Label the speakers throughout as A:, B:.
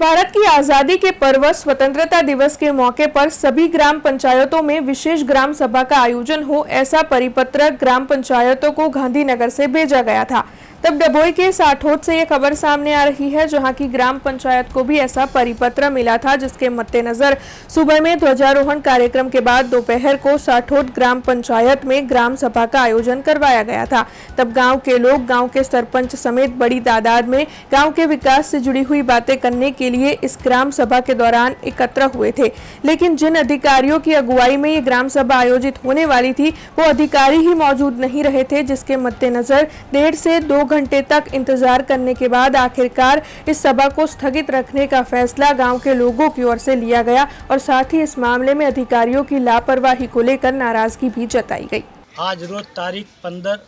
A: भारत की आजादी के पर्व स्वतंत्रता दिवस के मौके पर सभी ग्राम पंचायतों में विशेष ग्राम सभा का आयोजन हो, ऐसा परिपत्र ग्राम पंचायतों को गांधीनगर से भेजा गया था। तब डभोई के साठोट से ये खबर सामने आ रही है, जहां की ग्राम पंचायत को भी ऐसा परिपत्र मिला था, जिसके मद्देनजर सुबह में ध्वजारोहण कार्यक्रम के बाद दोपहर को साठोट ग्राम पंचायत में ग्राम सभा का आयोजन करवाया गया था। तब गांव के लोग गांव के सरपंच समेत बड़ी तादाद में गांव के विकास से जुड़ी हुई बातें करने के लिए इस ग्राम सभा के दौरान एकत्र हुए थे। लेकिन जिन अधिकारियों की अगुवाई में ये ग्राम सभा आयोजित होने वाली थी, वो अधिकारी ही मौजूद नहीं रहे थे, जिसके मद्देनजर 1.5 से 2 घंटे तक इंतजार करने के बाद आखिरकार इस सभा को स्थगित रखने का फैसला गांव के लोगों की ओर से लिया गया और साथ ही इस मामले में अधिकारियों की लापरवाही को लेकर नाराजगी भी जताई गई।
B: आज रोज तारीख 15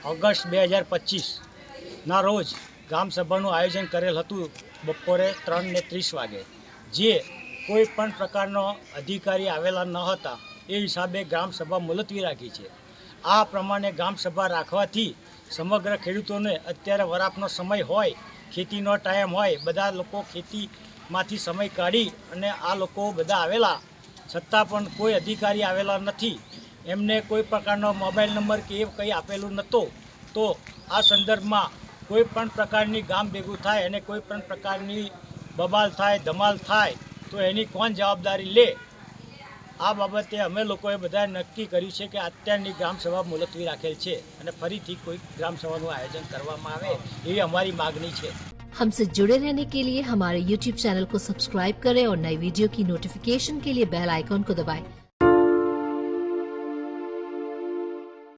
B: ऑगस्ट 2025 ना रोज ग्राम सभाનું આયોજન કરેલ હતું બપોરે 3:30 વાગે, જે કોઈ પણ પ્રકારનો અધિકારી આવેલા ન હતા એ હિસાબે ગ્રામ સભા મુલતવી રાખી છે। આ પ્રમાણે ગ્રામ સભા રાખવાથી સમગ્ર ખેડૂતોને અત્યારે વરાપનો સમય હોય, ખેતીનો ટાઈમ હોય, બધા લોકો ખેતીમાંથી સમય કાઢી અને આ લોકો બધા આવેલા છતાં પણ કોઈ અધિકારી આવેલા નથી। એમને કોઈ પ્રકારનો મોબાઈલ નંબર કે એ કંઈ આપેલું નહોતું। તો આ સંદર્ભમાં કોઈ પણ પ્રકારની ગામ ભેગું થાય અને કોઈ પણ પ્રકારની બબાલ થાય, ધમાલ થાય તો એની કોણ જવાબદારી લે? આ બાબતે અમે લોકોએ બધા નક્કી કર્યું છે કે અત્યારની ગ્રામ સભા મુલતવી રાખેલ છે અને ફરીથી કોઈ ગ્રામ સભાનું આયોજન કરવામાં આવે એવી અમારી માગણી છે।
C: हमसे जुड़े रहने के लिए हमारे YouTube चैनल को सब्सक्राइब करें और नई वीडियो की नोटिफिकेशन के लिए बेल आइकॉन को दबाएं।